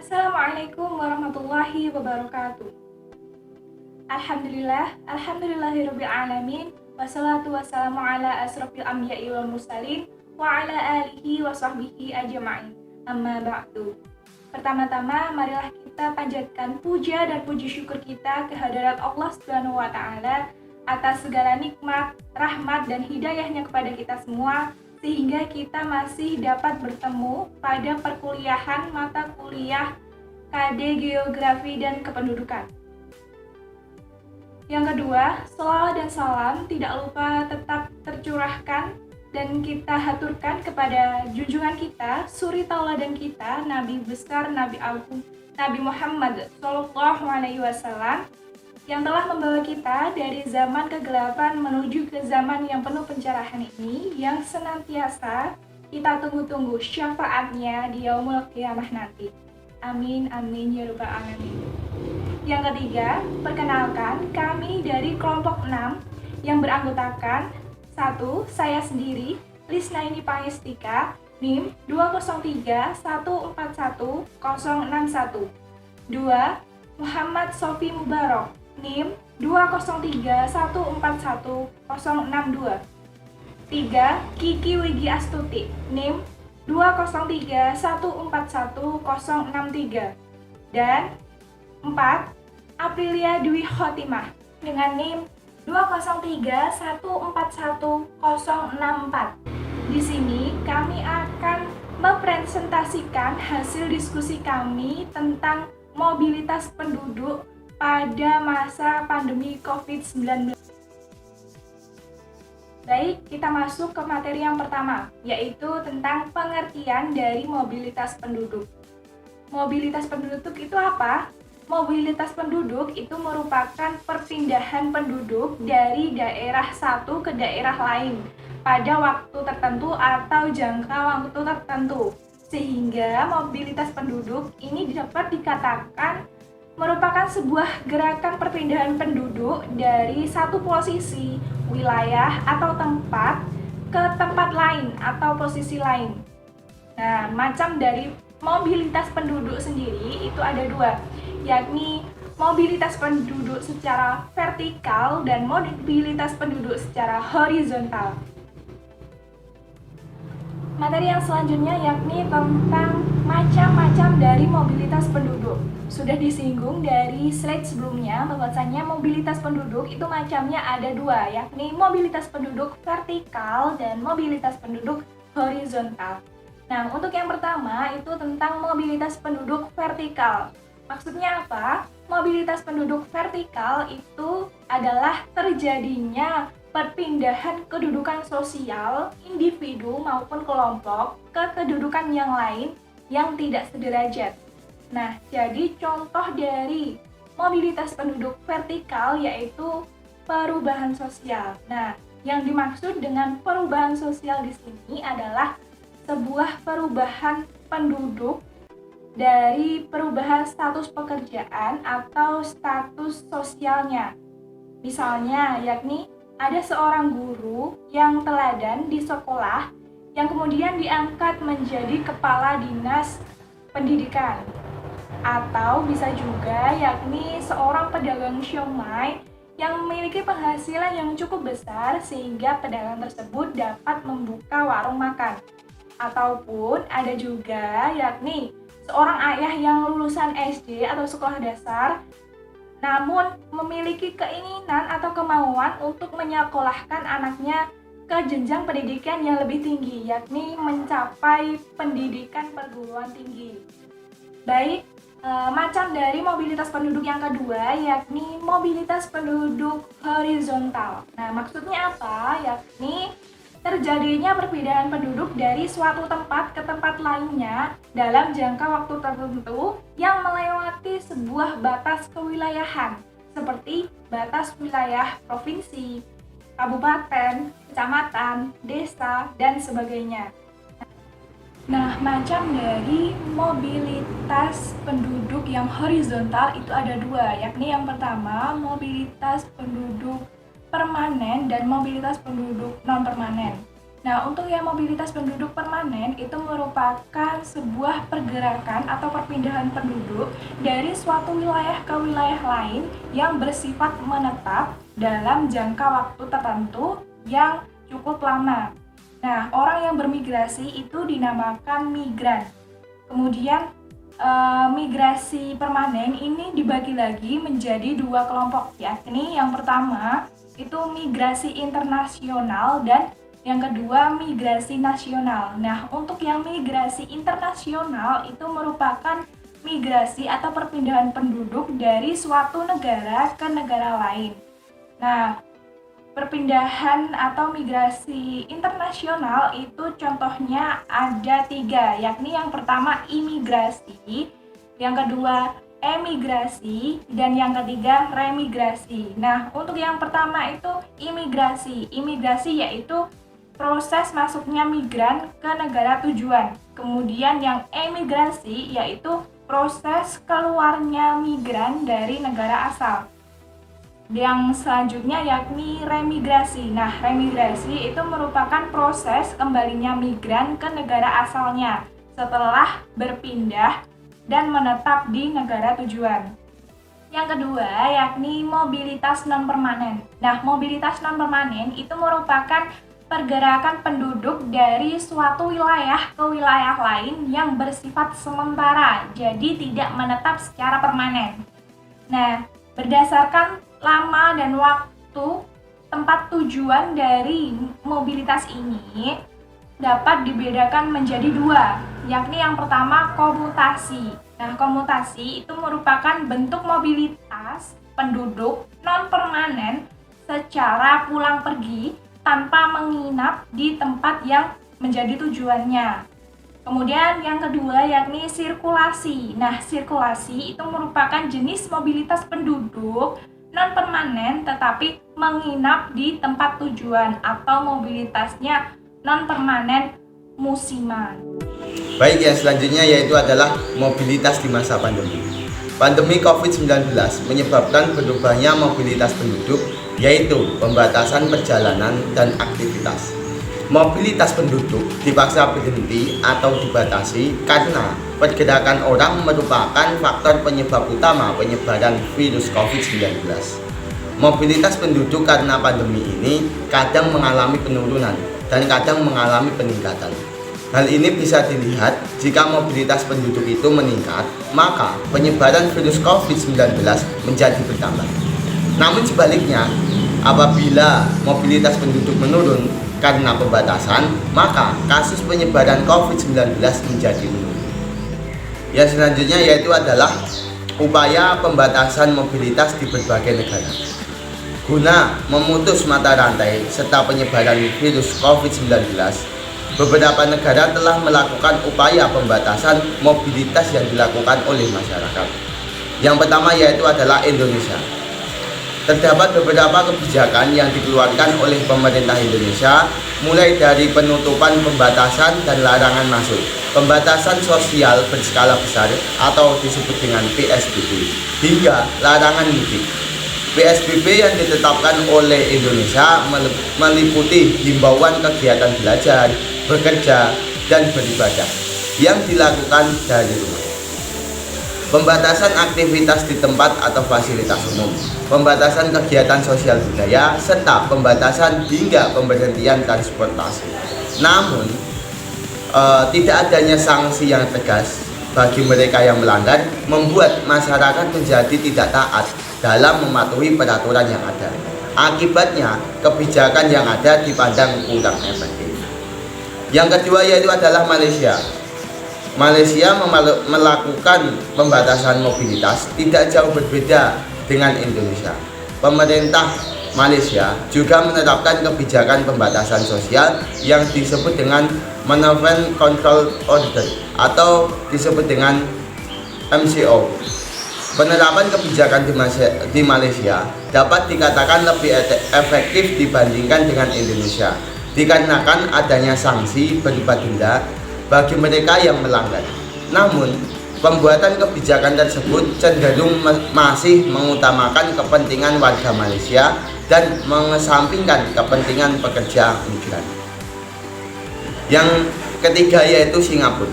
Assalamualaikum warahmatullahi wabarakatuh. Alhamdulillahirabbil alamin, wassalatu wassalamu ala asrofil anbiya'i wal mursalin wa ala alihi wa sahbihi ajma'in. Amma ba'du. Pertama-tama marilah kita panjatkan puja dan puji syukur kita kehadirat Allah Subhanahu wa taala atas segala nikmat, rahmat dan hidayahnya kepada kita semua, sehingga kita masih dapat bertemu pada perkuliahan mata kuliah KD Geografi dan Kependudukan. Yang kedua, sholawat dan salam tidak lupa tetap tercurahkan dan kita haturkan kepada junjungan kita, suri tauladan kita, Nabi besar, Nabi agung, Nabi Muhammad SAW, yang telah membawa kita dari zaman kegelapan menuju ke zaman yang penuh pencerahan ini, yang senantiasa kita tunggu-tunggu syafaatnya di yaumul qiyamah nanti. Amin, amin, ya rabbal alamin. Yang ketiga, perkenalkan kami dari kelompok 6 yang beranggotakan 1. Saya sendiri, Lisnaini Pangestika, NIM 203141061. 2. Muhammad Sofi Mubarok, NIM 203141062. 3. Kiki Wigi Astuti, NIM 203141063. Dan 4. Aprilia Dwi Khotimah dengan NIM 203141064. Di sini kami akan mempresentasikan hasil diskusi kami tentang mobilitas penduduk pada masa pandemi COVID-19. Baik, kita masuk ke materi yang pertama, yaitu tentang pengertian dari mobilitas penduduk. Mobilitas penduduk itu apa? Mobilitas penduduk itu merupakan perpindahan penduduk dari daerah satu ke daerah lain pada waktu tertentu atau jangka waktu tertentu. Sehingga mobilitas penduduk ini dapat dikatakan merupakan sebuah gerakan perpindahan penduduk dari satu posisi, wilayah atau tempat ke tempat lain atau posisi lain. Nah, macam dari mobilitas penduduk sendiri itu ada dua, yakni mobilitas penduduk secara vertikal dan mobilitas penduduk secara horizontal. Materi yang selanjutnya yakni tentang macam-macam dari mobilitas penduduk. Sudah disinggung dari slide sebelumnya bahwasanya mobilitas penduduk itu macamnya ada dua, yakni mobilitas penduduk vertikal dan mobilitas penduduk horizontal. Nah, untuk yang pertama itu tentang mobilitas penduduk vertikal. Maksudnya apa? Mobilitas penduduk vertikal itu adalah terjadinya perpindahan kedudukan sosial individu maupun kelompok ke kedudukan yang lain yang tidak sederajat. Nah, jadi contoh dari mobilitas penduduk vertikal yaitu perubahan sosial. Nah, yang dimaksud dengan perubahan sosial di sini adalah sebuah perubahan penduduk dari perubahan status pekerjaan atau status sosialnya. Misalnya, yakni ada seorang guru yang teladan di sekolah yang kemudian diangkat menjadi kepala dinas pendidikan. Atau bisa juga yakni seorang pedagang siomay yang memiliki penghasilan yang cukup besar sehingga pedagang tersebut dapat membuka warung makan. Ataupun ada juga yakni seorang ayah yang lulusan SD atau sekolah dasar namun memiliki keinginan atau kemauan untuk menyekolahkan anaknya ke jenjang pendidikan yang lebih tinggi, yakni mencapai pendidikan perguruan tinggi. Baik, macam dari mobilitas penduduk yang kedua, yakni mobilitas penduduk horizontal. Nah, maksudnya apa? Yakni terjadinya perpindahan penduduk dari suatu tempat ke tempat lainnya dalam jangka waktu tertentu yang melewati sebuah batas kewilayahan seperti batas wilayah provinsi, kabupaten, kecamatan, desa, dan sebagainya. Nah, macam dari mobilitas penduduk yang horizontal itu ada dua, yakni yang pertama mobilitas penduduk permanen dan mobilitas penduduk non-permanen. Nah, untuk yang mobilitas penduduk permanen itu merupakan sebuah pergerakan atau perpindahan penduduk dari suatu wilayah ke wilayah lain yang bersifat menetap dalam jangka waktu tertentu yang cukup lama. Nah, orang yang bermigrasi itu dinamakan migran. Kemudian migrasi permanen ini dibagi lagi menjadi dua kelompok, yakni yang pertama itu migrasi internasional dan yang kedua migrasi nasional. Nah, untuk yang migrasi internasional itu merupakan migrasi atau perpindahan penduduk dari suatu negara ke negara lain. Nah, perpindahan atau migrasi internasional itu contohnya ada 3, yakni yang pertama imigrasi, yang kedua emigrasi, dan yang ketiga remigrasi. Nah, untuk yang pertama itu imigrasi. Imigrasi yaitu proses masuknya migran ke negara tujuan. Kemudian yang emigrasi yaitu proses keluarnya migran dari negara asal. Yang selanjutnya yakni remigrasi. Nah, remigrasi itu merupakan proses kembalinya migran ke negara asalnya setelah berpindah dan menetap di negara tujuan. Yang kedua yakni mobilitas non-permanen. Nah, mobilitas non-permanen itu merupakan pergerakan penduduk dari suatu wilayah ke wilayah lain yang bersifat sementara, jadi tidak menetap secara permanen. Nah, berdasarkan lama dan waktu tempat tujuan dari mobilitas ini dapat dibedakan menjadi 2, yakni yang pertama komutasi. Nah, komutasi itu merupakan bentuk mobilitas penduduk non-permanen secara pulang pergi tanpa menginap di tempat yang menjadi tujuannya. Kemudian yang kedua yakni sirkulasi. Nah, sirkulasi itu merupakan jenis mobilitas penduduk non-permanen tetapi menginap di tempat tujuan atau mobilitasnya non-permanen musiman. Baik, yang selanjutnya yaitu adalah mobilitas di masa pandemi. Pandemi COVID-19 menyebabkan berubahnya mobilitas penduduk, yaitu pembatasan perjalanan dan aktivitas. Mobilitas penduduk dipaksa berhenti atau dibatasi karena pergerakan orang merupakan faktor penyebab utama penyebaran virus COVID-19. Mobilitas penduduk karena pandemi ini kadang mengalami penurunan dan kadang mengalami peningkatan. Hal ini bisa dilihat jika mobilitas penduduk itu meningkat, maka penyebaran virus COVID-19 menjadi bertambah. Namun sebaliknya, apabila mobilitas penduduk menurun karena pembatasan, maka kasus penyebaran COVID-19 menjadi menurun. Yang selanjutnya yaitu adalah upaya pembatasan mobilitas di berbagai negara. Guna memutus mata rantai serta penyebaran virus COVID-19, beberapa negara telah melakukan upaya pembatasan mobilitas yang dilakukan oleh masyarakat. Yang pertama yaitu adalah Indonesia. Terdapat beberapa kebijakan yang dikeluarkan oleh pemerintah Indonesia, mulai dari penutupan, pembatasan, dan larangan masuk, pembatasan sosial berskala besar atau disebut dengan PSBB, hingga larangan mudik. PSBB yang ditetapkan oleh Indonesia meliputi himbauan kegiatan belajar, bekerja, dan beribadah yang dilakukan dari rumah. Pembatasan aktivitas di tempat atau fasilitas umum, pembatasan kegiatan sosial budaya, serta pembatasan hingga pemberhentian transportasi. Namun, tidak adanya sanksi yang tegas bagi mereka yang melanggar membuat masyarakat menjadi tidak taat dalam mematuhi peraturan yang ada. Akibatnya, kebijakan yang ada dipandang kurang efektif. Yang kedua yaitu adalah Malaysia. Malaysia melakukan pembatasan mobilitas tidak jauh berbeda dengan Indonesia. Pemerintah Malaysia juga menerapkan kebijakan pembatasan sosial yang disebut dengan Movement Control Order atau disebut dengan MCO. Penerapan kebijakan di Malaysia dapat dikatakan lebih efektif dibandingkan dengan Indonesia, dikarenakan adanya sanksi berupa denda bagi mereka yang melanggar. Namun, pembuatan kebijakan tersebut cenderung masih mengutamakan kepentingan warga Malaysia dan mengesampingkan kepentingan pekerja migran. Yang ketiga yaitu Singapura.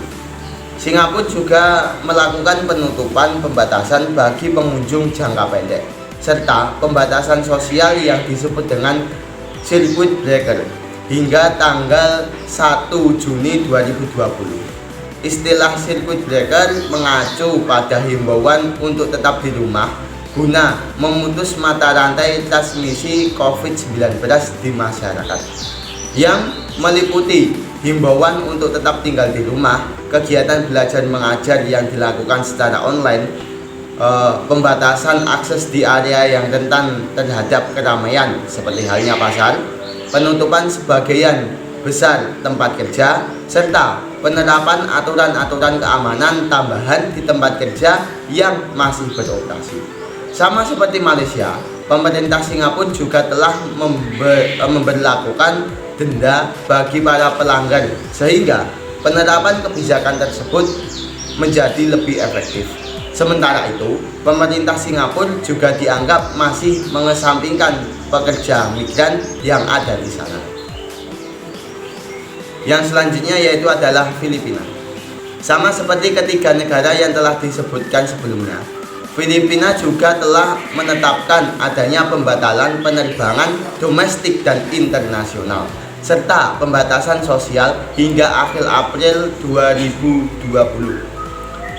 Singapura juga melakukan penutupan pembatasan bagi pengunjung jangka pendek serta pembatasan sosial yang disebut dengan circuit breaker hingga tanggal 1 Juni 2020. Istilah circuit breaker mengacu pada himbauan untuk tetap di rumah guna memutus mata rantai transmisi COVID-19 di masyarakat, yang meliputi himbauan untuk tetap tinggal di rumah, kegiatan belajar mengajar yang dilakukan secara online, pembatasan akses di area yang rentan terhadap keramaian seperti halnya pasar, penutupan sebagian besar tempat kerja, serta penerapan aturan-aturan keamanan tambahan di tempat kerja yang masih beroperasi. Sama seperti Malaysia, pemerintah Singapura juga telah memberlakukan denda bagi para pelanggar sehingga penerapan kebijakan tersebut menjadi lebih efektif. Sementara itu, pemerintah Singapura juga dianggap masih mengesampingkan pekerja migran yang ada di sana. Yang selanjutnya yaitu adalah Filipina. Sama seperti ketiga negara yang telah disebutkan sebelumnya, Filipina juga telah menetapkan adanya pembatalan penerbangan domestik dan internasional serta pembatasan sosial hingga akhir April 2020.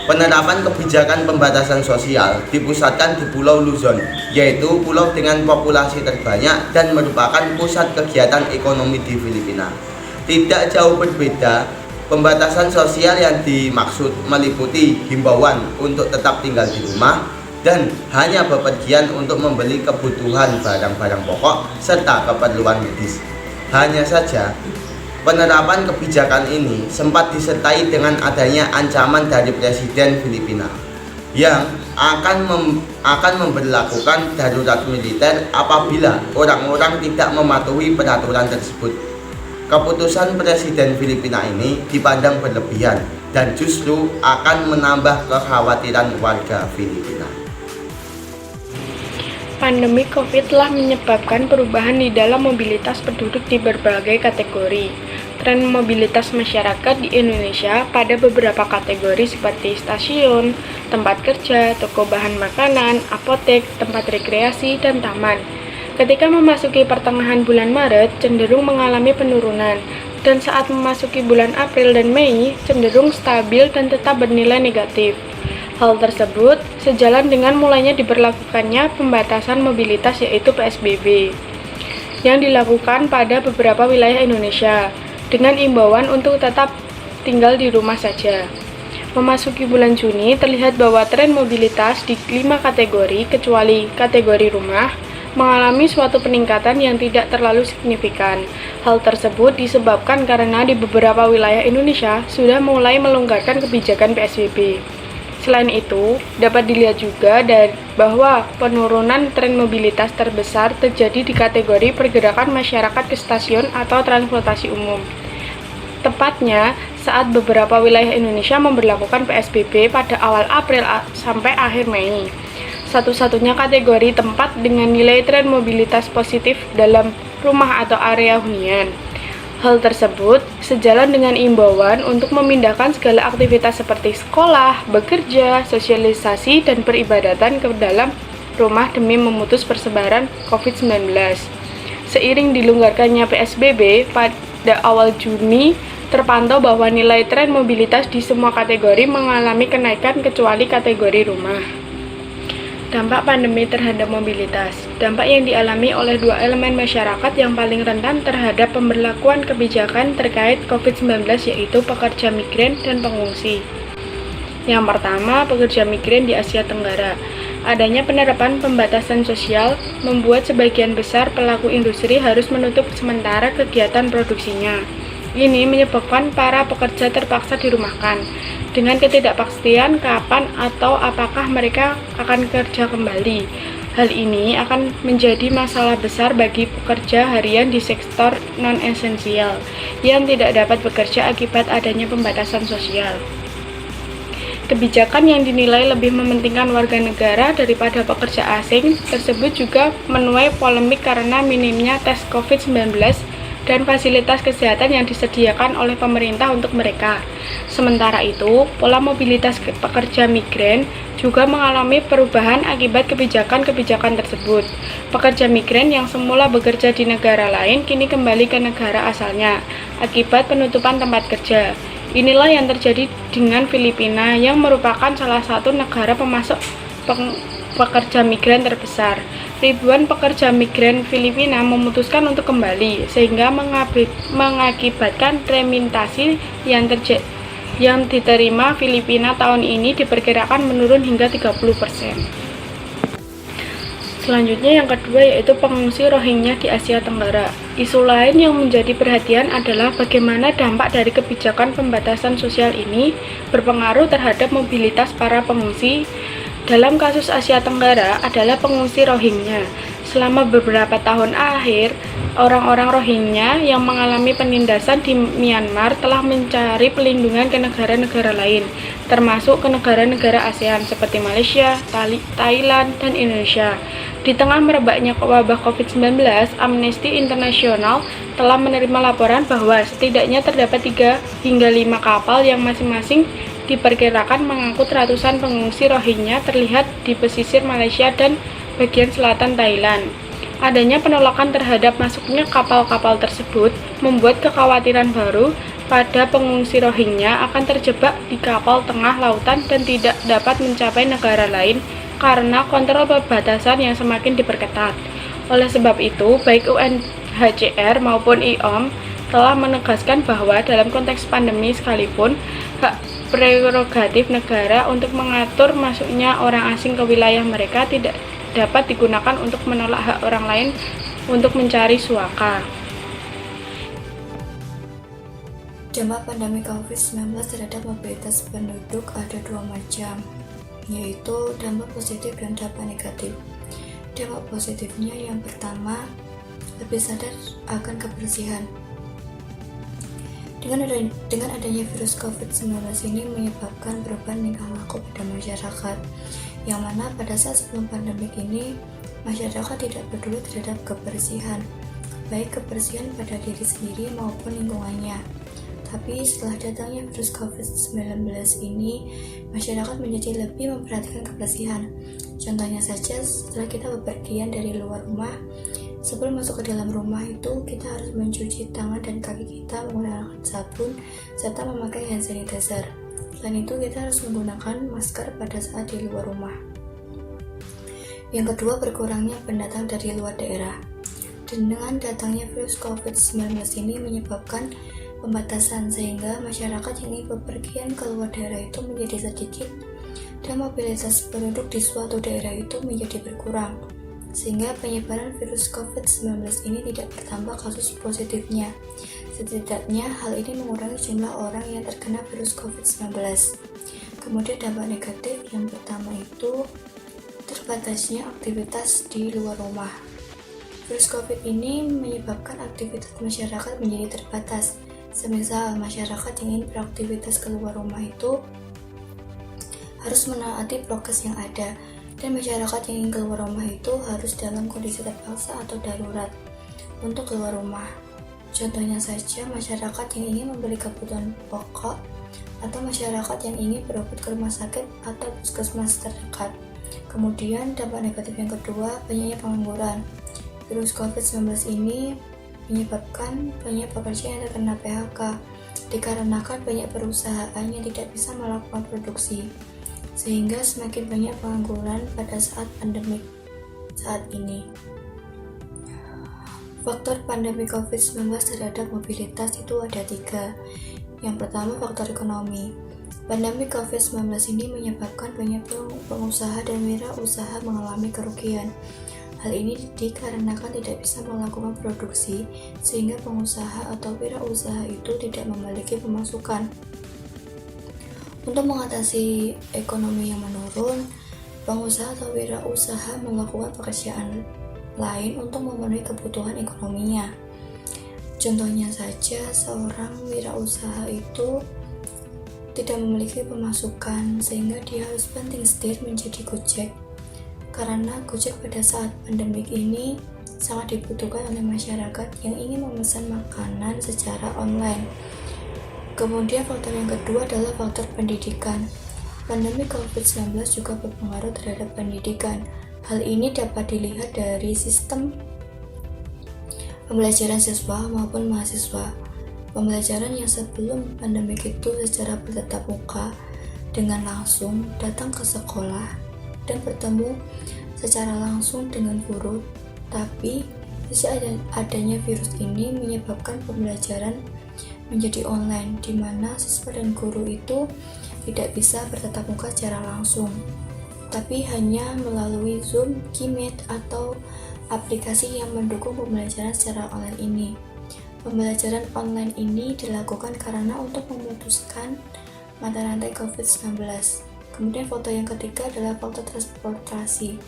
Penerapan kebijakan pembatasan sosial dipusatkan di Pulau Luzon, yaitu pulau dengan populasi terbanyak dan merupakan pusat kegiatan ekonomi di Filipina. Tidak jauh berbeda, pembatasan sosial yang dimaksud meliputi himbauan untuk tetap tinggal di rumah dan hanya bepergian untuk membeli kebutuhan barang-barang pokok serta keperluan medis. Hanya saja, penerapan kebijakan ini sempat disertai dengan adanya ancaman dari Presiden Filipina yang akan memberlakukan darurat militer apabila orang-orang tidak mematuhi peraturan tersebut. Keputusan Presiden Filipina ini dipandang berlebihan dan justru akan menambah kekhawatiran warga Filipina. Pandemi COVID telah menyebabkan perubahan di dalam mobilitas penduduk di berbagai kategori. Tren mobilitas masyarakat di Indonesia pada beberapa kategori seperti stasiun, tempat kerja, toko bahan makanan, apotek, tempat rekreasi, dan taman. Ketika memasuki pertengahan bulan Maret, cenderung mengalami penurunan, dan saat memasuki bulan April dan Mei, cenderung stabil dan tetap bernilai negatif. Hal tersebut sejalan dengan mulainya diberlakukannya pembatasan mobilitas yaitu PSBB yang dilakukan pada beberapa wilayah Indonesia dengan imbauan untuk tetap tinggal di rumah saja. Memasuki bulan Juni, terlihat bahwa tren mobilitas di 5 kategori kecuali kategori rumah mengalami suatu peningkatan yang tidak terlalu signifikan. Hal tersebut disebabkan karena di beberapa wilayah Indonesia sudah mulai melonggarkan kebijakan PSBB. Selain itu, dapat dilihat juga bahwa penurunan tren mobilitas terbesar terjadi di kategori pergerakan masyarakat ke stasiun atau transportasi umum. Tepatnya, saat beberapa wilayah Indonesia memberlakukan PSBB pada awal April sampai akhir Mei. Satu-satunya kategori tempat dengan nilai tren mobilitas positif dalam rumah atau area hunian. Hal tersebut sejalan dengan imbauan untuk memindahkan segala aktivitas seperti sekolah, bekerja, sosialisasi, dan peribadatan ke dalam rumah demi memutus persebaran COVID-19. Seiring dilonggarkannya PSBB, pada awal Juni terpantau bahwa nilai tren mobilitas di semua kategori mengalami kenaikan kecuali kategori rumah. Dampak pandemi terhadap mobilitas. Dampak yang dialami oleh dua elemen masyarakat yang paling rentan terhadap pemberlakuan kebijakan terkait COVID-19 yaitu pekerja migran dan pengungsi. Yang pertama, pekerja migran di Asia Tenggara. Adanya penerapan pembatasan sosial membuat sebagian besar pelaku industri harus menutup sementara kegiatan produksinya. Ini menyebabkan para pekerja terpaksa dirumahkan dengan ketidakpastian kapan atau apakah mereka akan kerja kembali. Hal ini akan menjadi masalah besar bagi pekerja harian di sektor non-esensial yang tidak dapat bekerja akibat adanya pembatasan sosial. Kebijakan yang dinilai lebih mementingkan warga negara daripada pekerja asing tersebut juga menuai polemik karena minimnya tes COVID-19 dan fasilitas kesehatan yang disediakan oleh pemerintah untuk mereka. Sementara itu, pola mobilitas pekerja migran juga mengalami perubahan akibat kebijakan-kebijakan tersebut. Pekerja migran yang semula bekerja di negara lain kini kembali ke negara asalnya akibat penutupan tempat kerja. Inilah yang terjadi dengan Filipina yang merupakan salah satu negara pemasok pekerja migran terbesar. Ribuan pekerja migran Filipina memutuskan untuk kembali, sehingga mengakibatkan remintasi yang diterima Filipina tahun ini diperkirakan menurun hingga 30%. Selanjutnya yang kedua yaitu pengungsi Rohingya di Asia Tenggara. Isu lain yang menjadi perhatian adalah bagaimana dampak dari kebijakan pembatasan sosial ini berpengaruh terhadap mobilitas para pengungsi. Dalam kasus Asia Tenggara adalah pengungsi Rohingya. Selama beberapa tahun akhir, orang-orang Rohingya yang mengalami penindasan di Myanmar telah mencari pelindungan ke negara-negara lain, termasuk ke negara-negara ASEAN seperti Malaysia, Thailand, dan Indonesia. Di tengah merebaknya wabah COVID-19, Amnesty International telah menerima laporan bahwa setidaknya terdapat 3 hingga 5 kapal yang masing-masing diperkirakan mengangkut ratusan pengungsi Rohingya terlihat di pesisir Malaysia dan bagian selatan Thailand. Adanya penolakan terhadap masuknya kapal-kapal tersebut membuat kekhawatiran baru pada pengungsi Rohingya akan terjebak di kapal tengah lautan dan tidak dapat mencapai negara lain karena kontrol perbatasan yang semakin diperketat. Oleh sebab itu, baik UNHCR maupun IOM telah menegaskan bahwa dalam konteks pandemi sekalipun, hak prerogatif negara untuk mengatur masuknya orang asing ke wilayah mereka tidak dapat digunakan untuk menolak hak orang lain untuk mencari suaka. Dampak pandemi COVID-19 terhadap mobilitas penduduk ada 2 macam, yaitu dampak positif dan dampak negatif. Dampak positifnya yang pertama, lebih sadar akan kebersihan. Dengan adanya virus COVID-19 ini menyebabkan perubahan tingkah laku pada masyarakat, yang mana pada saat sebelum pandemik ini, masyarakat tidak peduli terhadap kebersihan, baik kebersihan pada diri sendiri maupun lingkungannya. Tapi setelah datangnya virus COVID-19 ini, masyarakat menjadi lebih memperhatikan kebersihan. Contohnya saja, setelah kita bepergian dari luar rumah, sebelum masuk ke dalam rumah itu, kita harus mencuci tangan dan kaki kita menggunakan sabun serta memakai hand sanitizer. Selain itu, kita harus menggunakan masker pada saat di luar rumah. Yang kedua, berkurangnya pendatang dari luar daerah. Dan dengan datangnya virus COVID-19 ini menyebabkan pembatasan sehingga masyarakat yang ingin bepergian ke luar daerah itu menjadi sedikit dan mobilitas penduduk di suatu daerah itu menjadi berkurang, sehingga penyebaran virus COVID-19 ini tidak bertambah kasus positifnya. Setidaknya hal ini mengurangi jumlah orang yang terkena virus COVID-19. Kemudian dampak negatif yang pertama itu terbatasnya aktivitas di luar rumah. Virus COVID ini menyebabkan aktivitas masyarakat menjadi terbatas. Semisal masyarakat yang ingin beraktivitas keluar rumah itu harus menaati prokes yang ada, dan masyarakat yang ingin keluar rumah itu harus dalam kondisi terpaksa atau darurat untuk keluar rumah. Contohnya saja masyarakat yang ingin membeli kebutuhan pokok atau masyarakat yang ingin berobat ke rumah sakit atau puskesmas terdekat. Kemudian dampak negatif yang kedua, banyaknya pengangguran. Virus COVID-19 ini menyebabkan banyak pekerja yang terkena PHK dikarenakan banyak perusahaan yang tidak bisa melakukan produksi, sehingga semakin banyak pengangguran pada saat pandemi saat ini. Faktor pandemi COVID-19 terhadap mobilitas itu ada 3. Yang pertama, faktor ekonomi. Pandemi COVID-19 ini menyebabkan banyak pengusaha dan wirausaha mengalami kerugian. Hal ini dikarenakan tidak bisa melakukan produksi, sehingga pengusaha atau wirausaha itu tidak memiliki pemasukan. Untuk mengatasi ekonomi yang menurun, pengusaha atau wirausaha melakukan pekerjaan lain untuk memenuhi kebutuhan ekonominya. Contohnya saja, seorang wirausaha itu tidak memiliki pemasukan, sehingga dia harus banting setir menjadi Gojek. Karena Gojek pada saat pandemik ini sangat dibutuhkan oleh masyarakat yang ingin memesan makanan secara online. Kemudian faktor yang kedua adalah faktor pendidikan. Pandemi COVID-19 juga berpengaruh terhadap pendidikan. Hal ini dapat dilihat dari sistem pembelajaran siswa maupun mahasiswa. Pembelajaran yang sebelum pandemi itu secara bertatap muka dengan langsung datang ke sekolah dan bertemu secara langsung dengan guru, tapi sejak adanya virus ini menyebabkan pembelajaran menjadi online, di mana siswa dan guru itu tidak bisa bertatap muka secara langsung, tapi hanya melalui Zoom, Gmeet, atau aplikasi yang mendukung pembelajaran secara online ini. Pembelajaran online ini dilakukan karena untuk memutuskan mata rantai COVID-19. Kemudian faktor yang ketiga adalah faktor transportasi.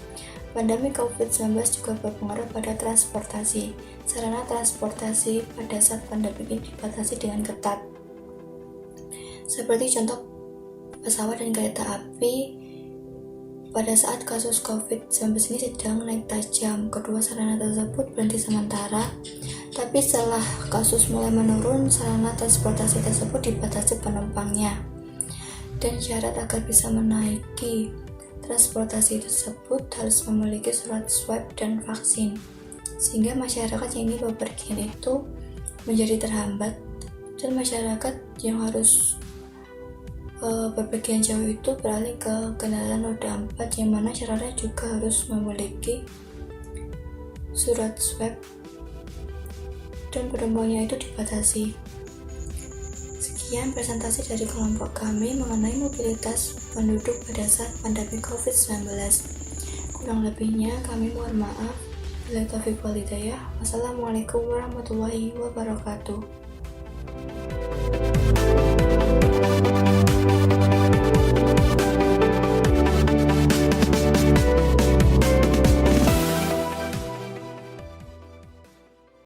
Pandemi COVID-19 juga berpengaruh pada transportasi. Sarana transportasi pada saat pandemi ini dibatasi dengan ketat. Seperti contoh pesawat dan kereta api pada saat kasus COVID-19 ini sedang naik tajam. Kedua sarana tersebut berhenti sementara, tapi setelah kasus mulai menurun, sarana transportasi tersebut dibatasi penumpangnya. Dan syarat agar bisa menaiki transportasi tersebut harus memiliki surat swab dan vaksin, sehingga masyarakat yang ingin bepergian itu menjadi terhambat, dan masyarakat yang harus bepergian jauh itu beralih ke kendaraan roda 4 yang mana syaratnya juga harus memiliki surat swab dan penumpangnya itu dibatasi. Sekian presentasi dari kelompok kami mengenai mobilitas penduduk pada saat pandemi COVID-19. Kurang lebihnya kami mohon maaf. Wassalamualaikum warahmatullahi wabarakatuh.